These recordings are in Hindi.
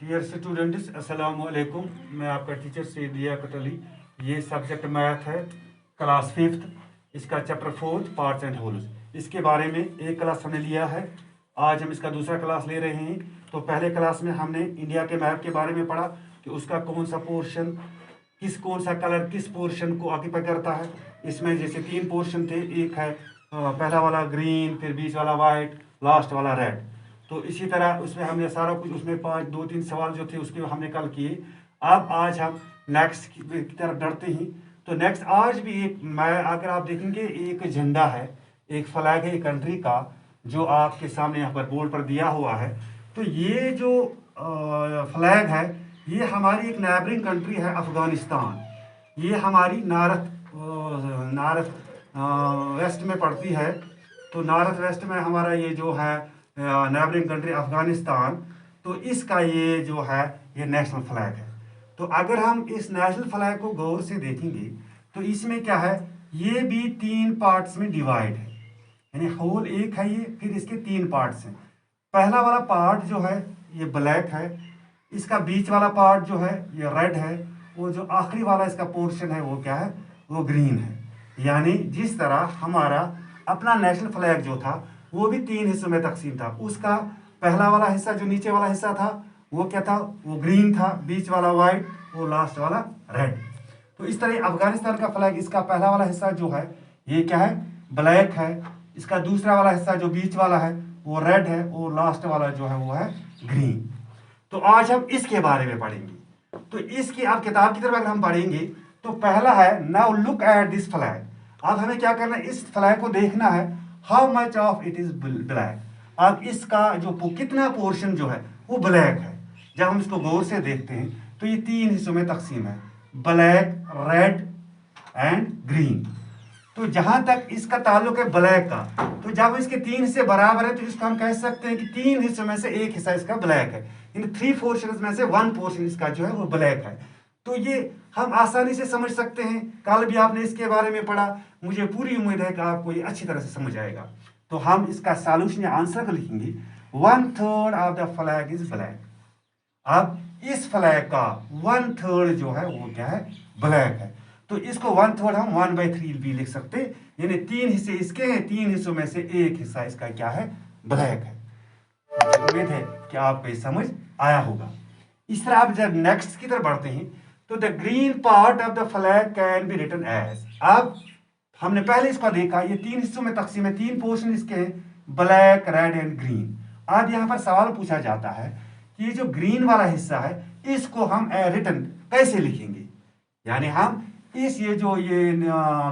डियर स्टूडेंट्स, अस्सलाम वालेकुम। मैं आपका टीचर सैयद लियाकत अली। ये सब्जेक्ट मैथ है, क्लास 5th। इसका चैप्टर 4 पार्ट्स एंड होल्स। इसके बारे में एक क्लास हमने लिया है, आज हम इसका दूसरा क्लास ले रहे हैं। तो पहले क्लास में हमने इंडिया के मैप के बारे में पढ़ा कि उसका कौन सा पोर्शन, कौन सा कलर किस पोर्शन को ऑक्यूपाई करता है। इसमें जैसे 3 पोर्शन थे, एक है पहला वाला ग्रीन, फिर बीच वाला वाइट, लास्ट वाला रेड। तो इसी तरह उसमें हमने सारा कुछ, उसमें 2-3 सवाल जो थे उसके हमने कल किए। अब आज हम नेक्स्ट की तरफ बढ़ते हैं। तो नेक्स्ट आज भी एक, मैं अगर आप देखेंगे, एक झंडा है, एक फ्लैग है एक कंट्री का, जो आपके सामने यहाँ पर बोर्ड पर दिया हुआ है। तो ये जो फ्लैग है, ये हमारी एक नेबरिंग कंट्री है अफगानिस्तान। ये हमारी नॉर्थ वेस्ट में पड़ती है। तो नॉर्थ वेस्ट में हमारा ये जो है नेबरिंग कंट्री अफगानिस्तान। तो इसका ये जो है ये नेशनल फ्लैग है। तो अगर हम इस नेशनल फ्लैग को गौर से देखेंगे तो इसमें क्या है, ये भी 3 पार्ट्स में डिवाइड है, यानी होल एक है ये, फिर इसके 3 पार्ट्स हैं। पहला वाला पार्ट जो है ये ब्लैक है, इसका बीच वाला पार्ट जो है ये रेड है, वो जो आखिरी वाला इसका पोर्शन है वो क्या है, वो ग्रीन है। यानी जिस तरह हमारा अपना नेशनल फ्लैग जो था वो भी 3 हिस्सों में तकसीम था। उसका पहला वाला हिस्सा जो नीचे वाला हिस्सा था वो क्या था, वो ग्रीन था, बीच वाला वाइट, वो लास्ट वाला रेड। तो इस तरह अफगानिस्तान का फ्लैग, इसका पहला वाला हिस्सा जो है ये क्या है, ब्लैक है, इसका दूसरा वाला हिस्सा जो बीच वाला है वो रेड है, और लास्ट वाला जो है वो है ग्रीन। तो आज हम इसके बारे में पढ़ेंगे। तो इसकी आप किताब की तरफ अगर हम पढ़ेंगे तो पहला है now look at this flag. अब हमें क्या करना है, इस फ्लैग को देखना है, how much of it is black. अब इसका जो कितना पोर्शन जो है वो ब्लैक है। जब हम इसको गौर से देखते हैं तो ये 3 हिस्सों में तकसीम है, ब्लैक, रेड एंड ग्रीन। तो जहां तक इसका ताल्लुक है ब्लैक का, तो जब इसके 3 हिस्से बराबर है तो इसको हम कह सकते हैं कि 3 हिस्सों में से एक हिस्सा इसका ब्लैक है। इन 3 पोर्शन में से 1 पोर्शन इसका जो है वो ब्लैक है। तो ये हम आसानी से समझ सकते हैं, कल भी आपने इसके बारे में पढ़ा। मुझे पूरी उम्मीद है कि आपको ये अच्छी तरह से समझ आएगा। तो हम इसका सॉल्यूशन या आंसर को लिखेंगे, 1/3 of the flag is black. अब इस फ्लैग का 1/3 जो है वो क्या है, ब्लैक है। तो इसको 1/3 हम 1/3 भी लिख सकते, यानी 3 हिस्से इसके हैं, 3 हिस्सों में से एक हिस्सा इसका क्या है, ब्लैक है। उम्मीद है कि आपको ये समझ आया होगा। इस तरह आप जब नेक्स्ट की तरफ बढ़ते हैं तो the green part of the flag can be written as. अब हमने पहले इसका देखा, ये 3 हिस्सों में तकसीम है, 3 पोर्शन इसके हैं, ब्लैक, रेड एंड ग्रीन। अब यहाँ पर सवाल पूछा जाता है कि ये जो ग्रीन वाला हिस्सा है इसको हम रिटन कैसे लिखेंगे। यानी हम ये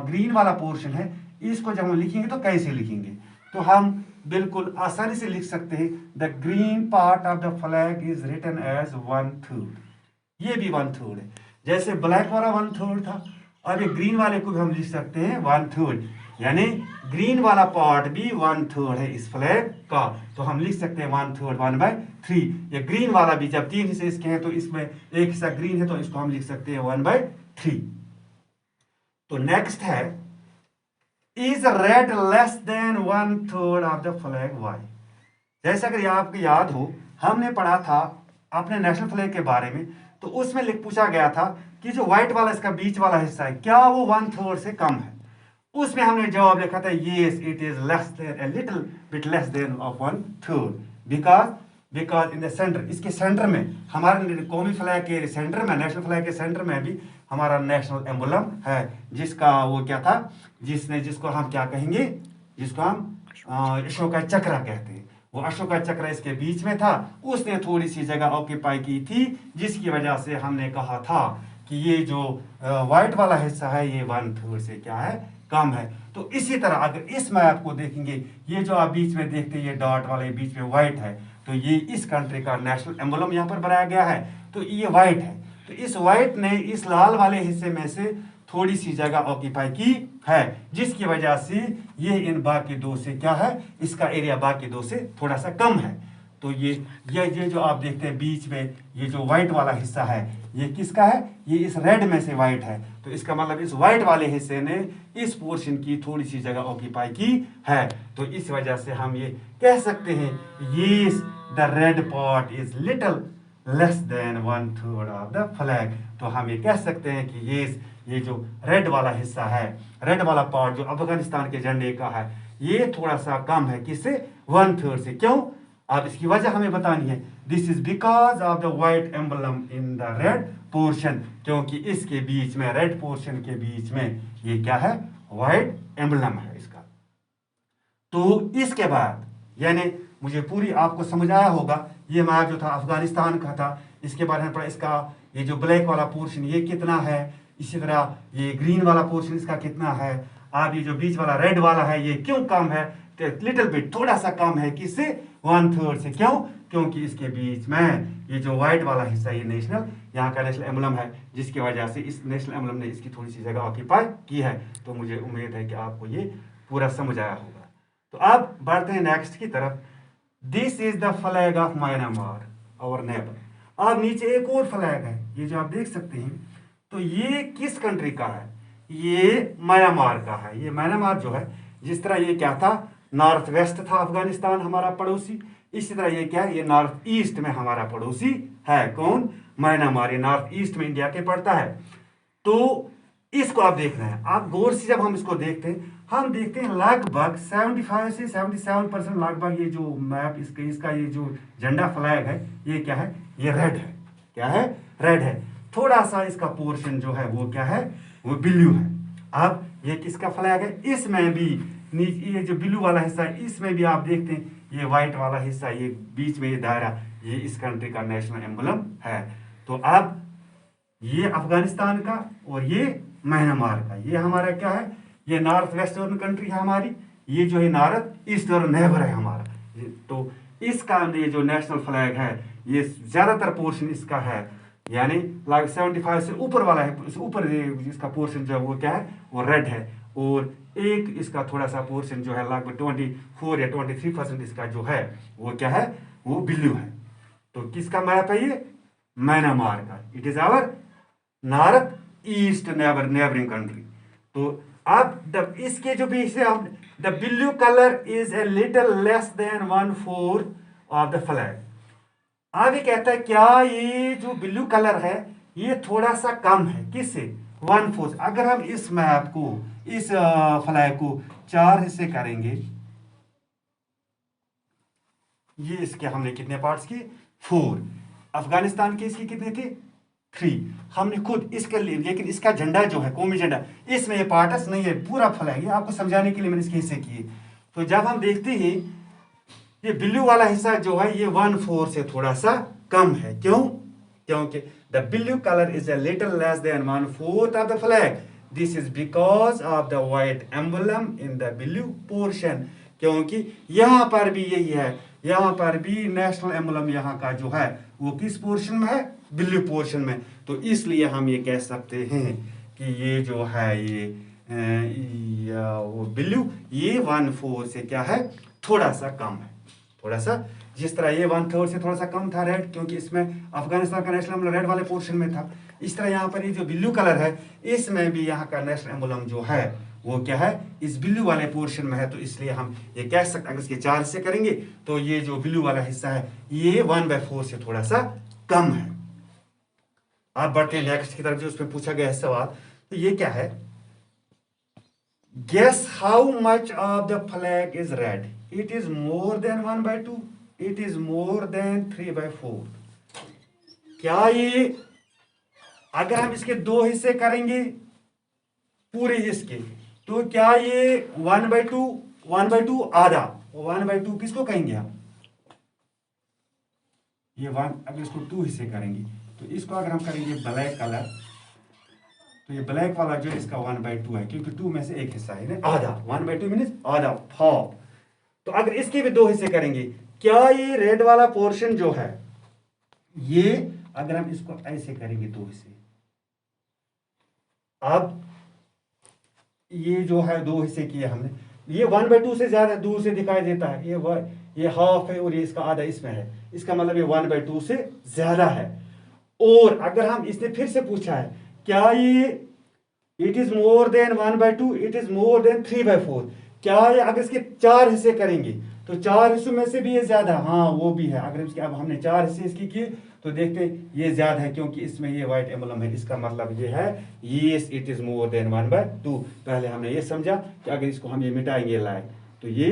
ग्रीन वाला पोर्शन है इसको जब हम लिखेंगे तो कैसे लिखेंगे। तो हम बिल्कुल आसानी से लिख सकते हैं, the green part of the flag is written as 1/3। ये भी 1/3 है, जैसे ब्लैक वाला 1/3 था। अब ये ग्रीन वाले को भी हम लिख सकते हैं 1/3, यानी ग्रीन वाला पार्ट भी 1/3 है इस फ्लैग का। तो हम लिख सकते हैं 1/3, 1/3। ये ग्रीन वाला भी, जब 3 हिस्से इसके हैं तो इसमें एक हिस्सा ग्रीन है, तो इसको हम लिख सकते हैं 1/3। तो नेक्स्ट है, is red less than 1/3 of the flag why. जैसे अगर आपको याद हो, हमने पढ़ा था अपने नेशनल फ्लैग के बारे में, तो उसमें पूछा गया था कि जो व्हाइट वाला इसका बीच वाला हिस्सा है क्या वो 1/3 से कम है। उसमें हमने जवाब लिखा था, yes it is less than, a little bit less than of 1/3, because in the centre, इसके सेंटर में, हमारे कौमी फ्लैग के सेंटर में, नेशनल फ्लैग के सेंटर में भी हमारा नेशनल एम्बलम है, जिसका वो क्या था, जिसको हम क्या कहेंगे, जिसको हम अशोका चक्र कहते हैं। वो अशोका चक्र इसके बीच में था, उसने थोड़ी सी जगह ऑक्यूपाई की थी, जिसकी वजह से हमने कहा था कि ये जो व्हाइट वाला हिस्सा है ये 1/3 से क्या है, कम है। तो इसी तरह अगर इस मैप को देखेंगे, ये जो आप बीच में देखते हैं ये डॉट वाले बीच में व्हाइट है, तो ये इस कंट्री का नेशनल एम्बलम यहाँ पर बनाया गया है। तो ये व्हाइट है, तो इस व्हाइट ने इस लाल वाले हिस्से में से थोड़ी सी जगह ऑक्यूपाई की है, जिसकी वजह से ये इन बाकी 2 से क्या है, इसका एरिया बाकी 2 से थोड़ा सा कम है। तो ये जो आप देखते हैं बीच में ये जो व्हाइट वाला हिस्सा है ये किसका है, ये इस रेड में से व्हाइट है। तो इसका मतलब इस व्हाइट वाले हिस्से ने इस पोर्शन की थोड़ी सी जगह ऑक्यूपाई की है। तो इस वजह से हम ये कह सकते हैं, ये the red part is little less than 1/3 of the flag. तो हम ये कह सकते हैं कि ये जो रेड वाला हिस्सा है, रेड वाला पार्ट जो अफगानिस्तान के झंडे का है, ये थोड़ा सा कम है, किससे? 1/3 से। क्यों? अब इसकी वजह हमें बतानी है। This is because of the white emblem in the red portion, क्योंकि इसके बीच में, रेड पोर्शन के बीच में ये क्या है? वाइट एम्बलम है इसका। तो इसके बाद यानी मुझे पूरी आपको समझ आया होगा, ये मैप जो था अफगानिस्तान का था, इसके बारे में पढ़ा, इसका ये जो ब्लैक वाला पोर्शन ये कितना है, इसी तरह ये ग्रीन वाला पोर्शन इसका कितना है, अब ये जो बीच वाला रेड वाला है ये क्यों कम है? लिटिल बिट, थोड़ा सा कम है, किससे? 1/3 से। क्यों? क्योंकि इसके बीच में ये जो व्हाइट वाला हिस्सा, ये नेशनल, यहाँ का नेशनल एम्बलम है, जिसकी वजह से इस नेशनल एम्बलम ने इसकी थोड़ी सी जगह ऑक्यूपाई की है। तो मुझे उम्मीद है कि आपको ये पूरा समझ आया होगा। तो अब बढ़ते हैं नेक्स्ट की तरफ। This is the flag of Myanmar और नेबर। अब नीचे एक और फ्लैग है, ये जो आप देख सकते हैं। तो ये किस कंट्री का है? ये म्यांमार का है। ये म्यांमार जो है, जिस तरह ये क्या था, नॉर्थ वेस्ट था अफगानिस्तान हमारा पड़ोसी, इसी तरह ये क्या है, ये नॉर्थ ईस्ट में हमारा पड़ोसी है। कौन? म्यांमार। ये नॉर्थ ईस्ट में इंडिया के पड़ता है। तो इसको आप देखना है, आप गौर से जब हम इसको देखते हैं, हम देखते हैं लगभग 75 से 77% लगभग ये जो मैप इसका ये जो झंडा फ्लैग है, ये क्या है? ये रेड है। क्या है? रेड है। थोड़ा सा इसका पोर्शन जो है वो क्या है? वो ब्लू है। अब ये किसका फ्लैग है? इसमें भी ये जो ब्लू वाला हिस्सा है, इसमें भी आप देखते हैं ये व्हाइट वाला हिस्सा, ये बीच में ये दायरा, ये इस कंट्री का नेशनल एम्बलम है। तो अब ये अफगानिस्तान का और ये म्यांमार का, ये हमारा क्या है? ये नॉर्थ वेस्टर्न कंट्री है हमारी, ये जो है नॉर्थ ईस्टर्न नेबर है हमारा। तो इसका ये जो नेशनल फ्लैग है, ये ज्यादातर पोर्शन इसका है, यानी लाइक 75 से ऊपर वाला है, ऊपर इसका पोर्शन जो है वो क्या है? वो रेड है। और एक इसका थोड़ा सा पोर्शन जो है लगभग 24 या 23% इसका जो है वो क्या है? वो ब्लू है। तो किसका मैप है ये? म्यांमार का। It is our north east neighbouring country. तो अब इसके जो भी हम, the blue colour is a little less than 1/4 of the flag. अब ये कहता है क्या ये जो ब्लू कलर है ये थोड़ा सा कम है, किससे? 1/4। अगर हम इस मैप को, इस फ्लैग को 4 हिस्से करेंगे, ये इसके हमने कितने पार्ट्स किए? 4। अफगानिस्तान के इसके कितने थे? 3। हमने खुद इसके लिए, लेकिन इसका झंडा जो है, कौमी झंडा, इसमें ये पार्ट्स नहीं है, पूरा फ्लैग। ये आपको समझाने के लिए मैंने इसके हिस्से किए। तो जब हम देखते हैं ये ब्लू वाला हिस्सा जो है ये 1/4 से थोड़ा सा कम है। क्यों? क्योंकि the blue colour is a little less than 1/4 of the flag. This is because of the white emblem in the blue portion. क्योंकि यहाँ पर भी यही है, यहाँ पर भी नेशनल एम्बलम यहाँ का जो है वो किस पोर्शन में है? ब्लू पोर्शन में। तो इसलिए हम ये कह सकते हैं कि ये जो है ये वो ब्लू, ये 1/4 से क्या है? थोड़ा सा कम है। थोड़ा सा, जिस तरह ये 1/3 से थोड़ा सा कम था रेड, क्योंकि इसमें अफगानिस्तान का नेशनल एम्बलम रेड वाले पोर्शन में था, इस तरह यहाँ पर ये जो ब्लू कलर है, इसमें भी यहाँ का नेशनल एम्बलम जो है वो क्या है? इस ब्लू वाले पोर्शन में है। तो इसलिए हम ये कह सकते हैं, अगर इसके 4 हिस्से करेंगे तो ये जो ब्लू वाला हिस्सा है ये 1/4 से थोड़ा सा कम है। आप बढ़ते हैं नेक्स्ट की तरफ, जो उसमें पूछा गया है सवाल। तो ये क्या है? Guess how much of the flag is red? It is more than 1/2, it is more than 3/4। क्या ये, अगर हम इसके 2 हिस्से करेंगे पूरे इसके, तो क्या ये 1/2 आधा, 1/2 किसको कहेंगे हम? ये 1, अगर इसको 2 हिस्से करेंगे तो इसको अगर हम करेंगे ब्लैक कलर, तो ये ब्लैक वाला जो इसका 1/2 है, क्योंकि 2 में से एक हिस्सा है ना, आधा। 1/2 मीन्स आधा, हाफ। तो अगर इसके भी 2 हिस्से करेंगे, क्या ये रेड वाला पोर्शन जो है ये, अगर हम इसको ऐसे करेंगे 2 हिस्से, अब ये जो है 2 हिस्से किए हमने, ये 1/2 से ज्यादा दूर से दिखाई देता है, ये हाफ है और ये इसका आधा इसमें है, इसका मतलब ये 1/2 से ज्यादा है। और अगर हम, इसने फिर से पूछा है क्या ये it is more than 1/2, it is more than 3/4, क्या ये अगर इसके 4 हिस्से करेंगे तो 4 हिस्सों में से भी ये ज्यादा? हाँ वो भी है। अगर इसके, अब हमने 4 हिस्से इसके किए तो देखते हैं ये ज़्यादा है क्योंकि इसमें ये वाइट एम्बलम है, इसका मतलब ये है yes it is more than 1/2। पहले हमने ये समझा कि अगर इसको हम ये मिटाएंगे लाए तो ये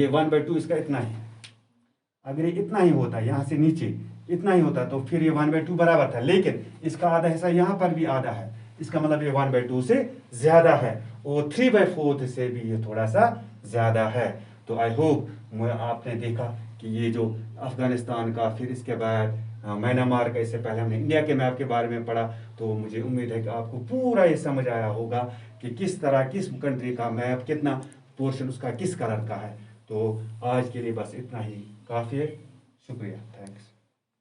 1/2 इसका इतना ही है। अगर ये इतना ही होता यहाँ से नीचे इतना ही होता तो फिर ये 1/2 बराबर था, लेकिन इसका आधा हिस्सा यहाँ पर भी आधा है, इसका मतलब ये 1/2 से ज़्यादा है और 3/4 से भी ये थोड़ा सा ज़्यादा है। तो आई होप आपने देखा कि ये जो अफगानिस्तान का, फिर इसके बाद म्यांमार का, इससे पहले हमने इंडिया के मैप के बारे में पढ़ा, तो मुझे उम्मीद है कि आपको पूरा ये समझ आया होगा कि किस तरह किस कंट्री का मैप, कितना पोर्शन उसका किस कलर का है। तो आज के लिए बस इतना ही काफ़ी है। शुक्रिया, थैंक्स।